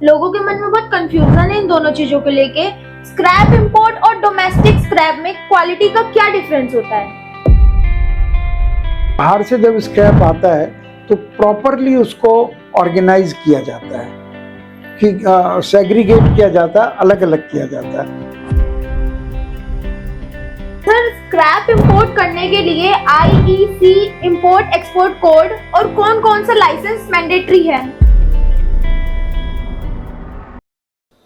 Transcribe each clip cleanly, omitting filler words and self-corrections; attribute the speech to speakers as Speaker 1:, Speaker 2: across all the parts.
Speaker 1: लोगों के मन में बहुत कंफ्यूजन है इन दोनों चीजों को लेके। स्क्रैप इंपोर्ट और डोमेस्टिक स्क्रैप में क्वालिटी का क्या डिफरेंस होता है?
Speaker 2: बाहर से जब स्क्रैप आता है तो प्रॉपरली उसको ऑर्गेनाइज किया जाता है कि सेग्रीगेट किया जाता है, अलग अलग किया जाता है।
Speaker 1: सर, स्क्रैप इंपोर्ट करने के लिए आईईसी इंपोर्ट एक्सपोर्ट कोड और कौन कौन सा लाइसेंस मैंडेटरी है?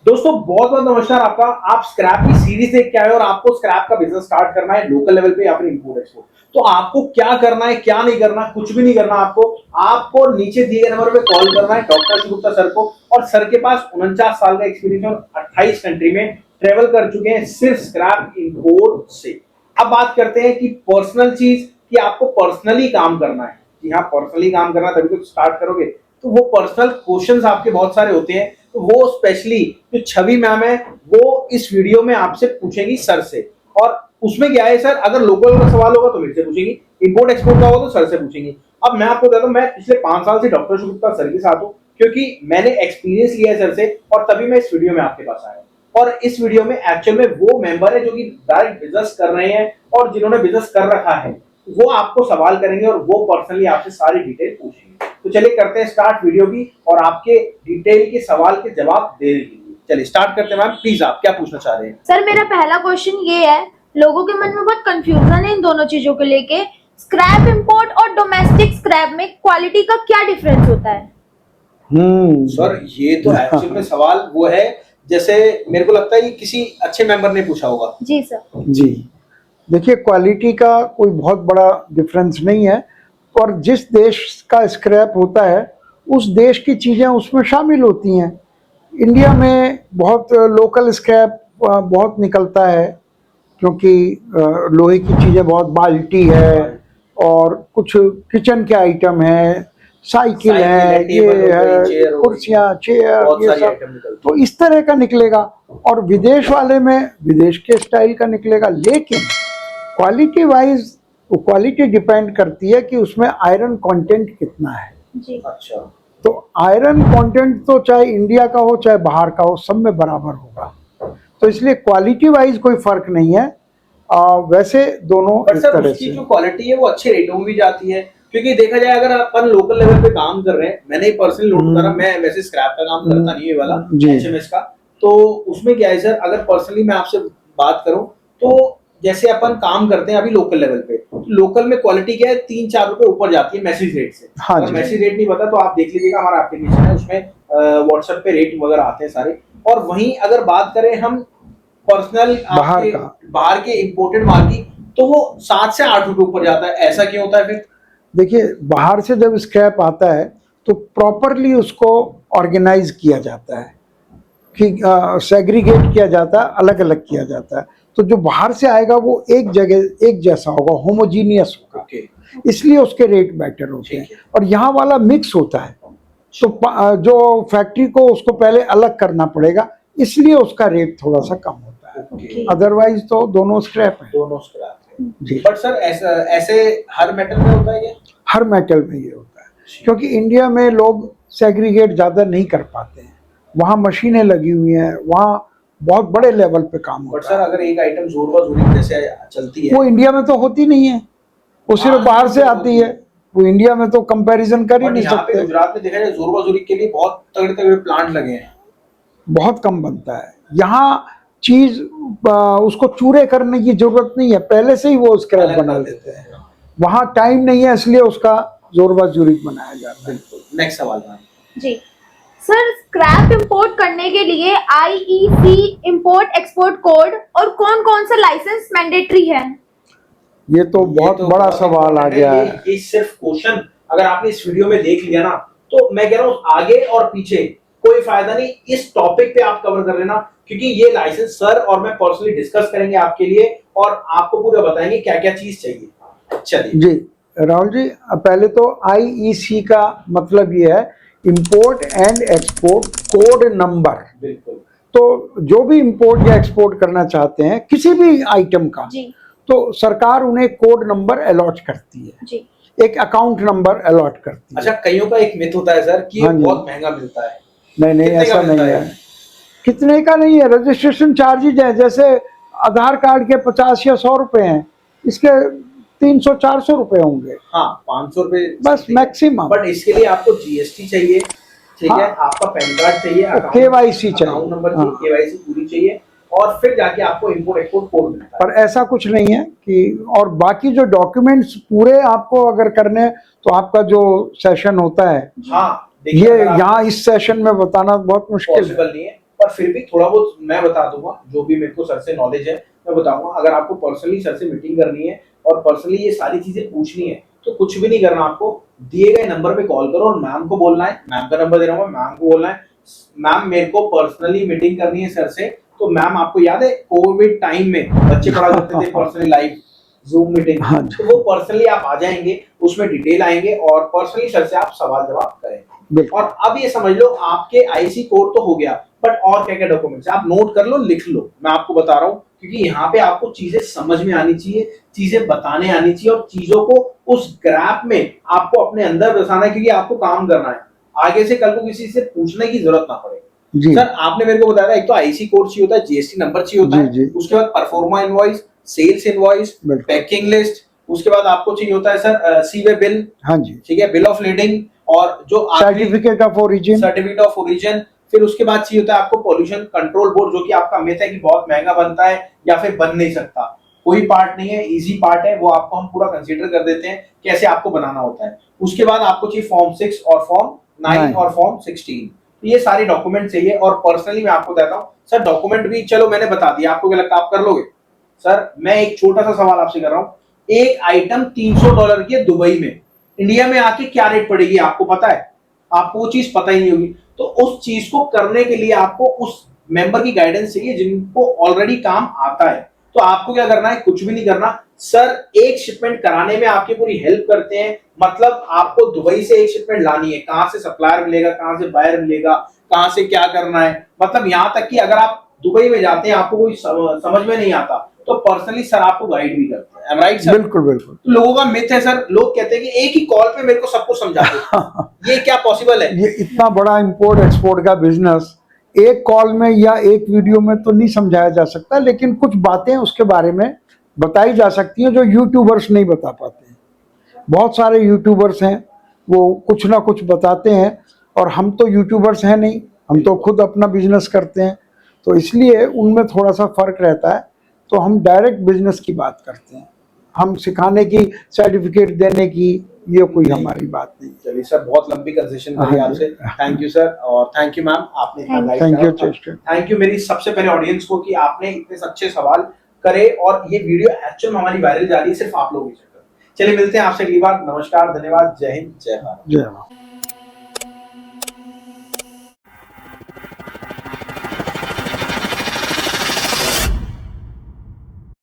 Speaker 3: दोस्तों बहुत बहुत नमस्कार आपका। आप स्क्रैप की सीरीज देख के आए और आपको स्क्रैप का बिजनेस स्टार्ट करना है लोकल लेवल पे या फिर इंपोर्ट एक्सपोर्ट। तो आपको क्या करना है, क्या नहीं करना, कुछ भी नहीं करना। आपको नीचे दिए गए नंबर पे कॉल करना है डॉक्टर शिव गुप्ता सर को। और सर के पास 49 साल का एक्सपीरियंस और 28 कंट्री में ट्रेवल कर चुके हैं सिर्फ स्क्रैप इंपोर्ट से। अब बात करते हैं कि पर्सनल चीज, कि आपको पर्सनली काम करना है। जी हाँ, पर्सनली काम करना तभी तो स्टार्ट करोगे। तो वो पर्सनल क्वेश्चंस आपके बहुत सारे होते हैं, तो वो स्पेशली जो छवि मैम है वो इस वीडियो में आपसे पूछेंगी सर से। और उसमें क्या है सर, अगर लोकल का सवाल होगा तो मेरे से पूछेंगी, इंपोर्ट एक्सपोर्ट का होगा तो सर से पूछेंगी। अब मैं आपको बताता हूँ, मैं पिछले 5 साल से डॉक्टर शिव गुप्ता सर के साथ हूँ, क्योंकि मैंने एक्सपीरियंस लिया है सर से और तभी मैं इस वीडियो में आपके पास आया। और इस वीडियो में एक्चुअल में वो मेंबर है जो कि डायरेक्ट बिजनेस कर रहे हैं और जिन्होंने बिजनेस कर रखा है, वो आपको सवाल करेंगे और वो पर्सनली आपसे सारी डिटेल पूछेंगे। तो चलिए करते हैं स्टार्ट वीडियो की और आपके डिटेल के सवाल के जवाब देने के लिए। चलिए स्टार्ट करते हैं। मैम प्लीज आप क्या पूछना चाह रहे हैं?
Speaker 1: सर, मेरा पहला क्वेश्चन ये है, लोगों के मन में बहुत कंफ्यूजन है इन दोनों चीजों को लेके। स्क्रैप इंपोर्ट और डोमेस्टिक स्क्रैप में क्वालिटी का क्या डिफरेंस होता है?
Speaker 3: सर ये तो एक्चुअल में सवाल वो है, जैसे मेरे को लगता है कि किसी अच्छे मेंबर ने पूछा होगा।
Speaker 1: जी सर।
Speaker 2: जी देखिए, क्वालिटी का कोई बहुत बड़ा डिफरेंस नहीं है। और जिस देश का स्क्रैप होता है उस देश की चीज़ें उसमें शामिल होती हैं। इंडिया में बहुत लोकल स्क्रैप बहुत निकलता है, क्योंकि लोहे की चीज़ें बहुत, बाल्टी है और कुछ किचन के आइटम है, साइकिल है, ये है, कुर्सियाँ, चेयर, ये सब तो इस तरह का निकलेगा। और विदेश वाले में विदेश के स्टाइल का निकलेगा। लेकिन क्वालिटी वाइज वो क्वालिटी डिपेंड करती है कि उसमें आयरन कंटेंट कितना है।
Speaker 1: जी।
Speaker 3: अच्छा,
Speaker 2: तो आयरन कंटेंट तो चाहे इंडिया का हो चाहे बाहर का हो, सब में बराबर होगा। तो इसलिए क्वालिटी वाइज कोई फर्क नहीं है। वैसे दोनों
Speaker 3: पर
Speaker 2: इस
Speaker 3: सर
Speaker 2: तरह
Speaker 3: उसकी
Speaker 2: से
Speaker 3: जो क्वालिटी है वो अच्छे रेटों में भी जाती है, क्योंकि देखा जाए अगर अपन लोकल लेवल पे काम कर रहे हैं, मैंने पर्सनली नोट करा, मैं वैसे स्क्रैप का काम करता नहीं है वाला एचएमएस का, तो उसमें क्या है सर, अगर पर्सनली मैं आपसे बात करूं तो जैसे अपन काम करते हैं अभी लोकल लेवल पे, लोकल में क्वालिटी क्या है 3-4 रुपए ऊपर जाती है मैसेज रेट से।
Speaker 2: हाँ
Speaker 3: अगर मैसेज रेट नहीं पता तो आप देख लीजिएगा, हमारा एप्लीकेशन है उसमें व्हाट्सएप पे रेट वगैरह आते हैं सारे। और वहीं अगर बात करें हम पर्सनल बाहर के इम्पोर्टेड माल की, तो वो 7 से 8 रुपए ऊपर जाता है। ऐसा क्यों होता है फिर?
Speaker 2: देखिए, बाहर से जब स्क्रैप आता है तो प्रॉपरली उसको ऑर्गेनाइज किया जाता है कि सेग्रीगेट किया जाता है, अलग अलग किया जाता है। तो जो बाहर से आएगा वो एक जगह एक जैसा होगा, होमोजीनियस होगा, इसलिए उसके रेट बेटर होते हैं। और यहाँ वाला मिक्स होता है, तो जो फैक्ट्री को उसको पहले अलग करना पड़ेगा, इसलिए उसका रेट थोड़ा सा कम होता है। अदरवाइज तो दोनों स्क्रैप है।
Speaker 3: दोनों स्क्रैप है
Speaker 2: जी।
Speaker 3: बट सर ऐसे हर मेटल में होता है ये?
Speaker 2: हर मेटल में ये होता है, क्योंकि इंडिया में लोग सेग्रीगेट ज़्यादा नहीं कर पाते हैं। वहाँ मशीनें लगी हुई हैं, वहाँ बहुत बड़े लेवल पे काम होता है।
Speaker 3: बट सर अगर एक आइटम जोरबा जैसे चलती है,
Speaker 2: वो इंडिया में तो होती नहीं है, वो सिर्फ बाहर से आती है। वो इंडिया में तो कंपैरिजन कर ही नहीं सकते।
Speaker 3: गुजरात में देखा जाए जोरबा के लिए बहुत तगड़े तगड़े प्लांट लगे हैं,
Speaker 2: बहुत कम बनता है। यहाँ चीज उसको चूरे करने की जरूरत नहीं है, पहले से ही वो स्क्रैप बना देते हैं। वहाँ टाइम नहीं है, इसलिए उसका जोरबा जूरी बनाया जाता है।
Speaker 3: बिल्कुल। नेक्स्ट सवाल
Speaker 1: जी सर, स्क्रैप इंपोर्ट करने के लिए आईईसी इंपोर्ट एक्सपोर्ट कोड और कौन कौन सा लाइसेंस मैंडेटरी है?
Speaker 2: ये तो बहुत बड़ा सवाल आ गया है।
Speaker 3: ये सिर्फ क्वेश्चन अगर आपने इस वीडियो में देख लिया ना, तो मैं कह रहा हूँ आगे और पीछे कोई फायदा नहीं, इस टॉपिक पे आप कवर कर लेना, क्योंकि ये लाइसेंस सर और मैं पर्सनली डिस्कस करेंगे आपके लिए और आपको पूरा बताएंगे क्या क्या चीज चाहिए। चलिए
Speaker 2: जी राहुल जी, पहले तो आईईसी का मतलब ये है import and export code number.
Speaker 3: बिल्कुल।
Speaker 2: तो जो भी इंपोर्ट या एक्सपोर्ट करना चाहते हैं किसी भी आइटम का, तो सरकार उन्हें कोड नंबर अलॉट करती है जी। एक अकाउंट नंबर अलॉट करती है।
Speaker 3: अच्छा, कईयों का एक मिथ होता है सर कि बहुत महंगा मिलता है,
Speaker 2: नहीं नहीं,
Speaker 3: कितने का
Speaker 2: ऐसा
Speaker 3: मिलता
Speaker 2: नहीं
Speaker 3: है?
Speaker 2: है। कितने का नहीं है, रजिस्ट्रेशन चार्जेज है, जैसे आधार कार्ड के 50 या 100 रुपए हैं, इसके 300-400 रुपए होंगे
Speaker 3: हाँ, 500 रुपए
Speaker 2: बस मैक्सिमम।
Speaker 3: बट इसके लिए आपको जीएसटी चाहिए, ठीक है,
Speaker 2: हाँ।
Speaker 3: आपका पैन कार्ड चाहिए,
Speaker 2: KYC चाहिए।
Speaker 3: अकाउंट नंबर
Speaker 2: हाँ।
Speaker 3: चाहिए, केवाईसी पूरी चाहिए, और फिर जाके आपको इम्पोर्ट एक्सपोर्ट कोड मिलता है।
Speaker 2: पर ऐसा कुछ नहीं है कि, और बाकी जो डॉक्यूमेंट्स पूरे आपको अगर करने हैं, तो आपका जो सेशन होता है,
Speaker 3: हाँ, देखिए,
Speaker 2: ये
Speaker 3: अगर आप
Speaker 2: यहाँ इस सेशन में बताना बहुत मुश्किल है।
Speaker 3: पॉसिबल नहीं है, पर फिर भी थोड़ा बहुत मैं बता दूंगा, जो भी मेरे को सर से नॉलेज है मैं बताऊंगा। अगर आपको पर्सनली सर से मीटिंग करनी है और पर्सनली ये सारी चीजें पूछनी है, तो कुछ भी नहीं करना, आपको दिए गए नंबर पे कॉल करो और मैम को बोलना है, मैम का नंबर दे रहा हूँ, मैम को बोलना है, मैम मेरे को पर्सनली मीटिंग करनी है सर से। तो मैम, आपको याद है कोविड टाइम में बच्चे पढ़ा करते थे पर्सनली लाइव जूम मीटिंग,
Speaker 2: हाँ जी।
Speaker 3: तो वो पर्सनली आप आ जाएंगे, उसमें डिटेल आएंगे और पर्सनली सर से आप सवाल जवाब करेंगे।
Speaker 2: बिल्कुल।
Speaker 3: और अब ये समझ लो, आपके आईसी कोड तो हो गया, बट और क्या क्या डॉक्यूमेंट्स आप नोट कर लो, लिख लो, मैं आपको बता रहा हूँ, क्योंकि यहाँ पे आपको चीजें समझ में आनी चाहिए, चीजें बताने आनी चाहिए, और चीजों को उस ग्राफ में आपको अपने अंदर बसाना है, क्योंकि आपको काम करना है, आगे से कल को किसी से पूछने की जरूरत ना पड़े।
Speaker 2: जी।
Speaker 3: सर, आपने मेरे को बताया था, एक तो आईसी कोड चाहिए होता है, जीएसटी नंबर चाहिए होता
Speaker 2: जी,
Speaker 3: है,
Speaker 2: जी।
Speaker 3: उसके बाद परफॉर्मा इनवॉइस, सेल्स इनवॉइस,
Speaker 2: बिल्कुल।
Speaker 3: पैकिंग लिस्ट, उसके बाद आपको चाहिए होता है सर सीवे बिल,
Speaker 2: हाँ जी।
Speaker 3: ठीक है, बिल ऑफ लीडिंग, और जो
Speaker 2: certificate of origin.
Speaker 3: Certificate of origin. फिर उसके बाद चाहिए होता है आपको पॉल्यूशन कंट्रोल बोर्ड, जो कि आपका मिथ है कि बहुत महंगा बनता है या फिर बन नहीं सकता। कोई पार्ट नहीं है, इजी पार्ट है, वो आपको हम पूरा कंसीडर कर देते हैं कैसे आपको बनाना होता है। उसके बाद आपको चाहिए फॉर्म 6 और फॉर्म 9 और फॉर्म 16, तो ये सारी डॉक्यूमेंट चाहिए। और पर्सनली मैं आपको कहता हूँ सर, डॉक्यूमेंट भी चलो मैंने बता दिया, आपको क्या लगता है आप कर लोगे? सर, मैं एक छोटा सा सवाल आपसे कर रहा हूँ, एक आइटम $300 की है दुबई में, इंडिया में आके क्या रेट पड़ेगी आपको पता है? आपको वो चीज पता ही नहीं होगी। तो उस चीज को करने के लिए आपको उस मेंबर की गाइडेंस चाहिए जिनको ऑलरेडी काम आता है। तो आपको क्या करना है? कुछ भी नहीं करना सर, एक शिपमेंट कराने में आपकी पूरी हेल्प करते हैं। मतलब आपको दुबई से एक शिपमेंट लानी है, कहां से सप्लायर मिलेगा, कहां से बायर मिलेगा, कहां से क्या करना है, मतलब यहां तक कि अगर आप दुबई में जाते हैं, आपको कोई समझ में नहीं आता, तो पर्सनली सर आपको गाइड भी करते हैं। Right sir?
Speaker 2: बिल्कुल बिल्कुल।
Speaker 3: तो लोगों का मिथ है सर, लोग कहते हैं कि एक ही कॉल पे मेरे को सब कुछ समझा दो। ये क्या पॉसिबल है?
Speaker 2: ये इतना बड़ा इंपोर्ट एक्सपोर्ट का बिजनेस एक कॉल में या एक वीडियो में तो नहीं समझाया जा सकता, लेकिन कुछ बातें उसके बारे में बताई जा सकती हैं जो यूट्यूबर्स नहीं बता पाते हैं। बहुत सारे यूट्यूबर्स हैं, वो कुछ ना कुछ बताते हैं, और हम तो यूट्यूबर्स हैं नहीं, हम तो खुद अपना बिजनेस करते हैं, तो इसलिए उनमें थोड़ा सा फर्क रहता है। तो हम डायरेक्ट बिजनेस की बात करते हैं, हम सिखाने की, सर्टिफिकेट देने की, ये कोई हमारी बात नहीं।
Speaker 3: चलिए सर, बहुत लंबी कंसेशन करी
Speaker 2: हाँ
Speaker 3: आपसे,
Speaker 2: जी।
Speaker 3: थैंक यू सर, और थैंक यू मैम, आपने इतना गाइड
Speaker 2: थैंक यू
Speaker 3: करा।
Speaker 2: चेस्टर।
Speaker 3: थैंक यू मेरी सबसे पहले ऑडियंस को कि आपने इतने अच्छे सवाल करे, और ये वीडियो एक्चुअल में हमारी वायरल जा रही है सिर्फ आप लोगों के चक्कर। चलिए मिलते हैं आपसे अगली बार, नमस्कार, धन्यवाद, जय हिंद, जय भारत।
Speaker 2: जय मां।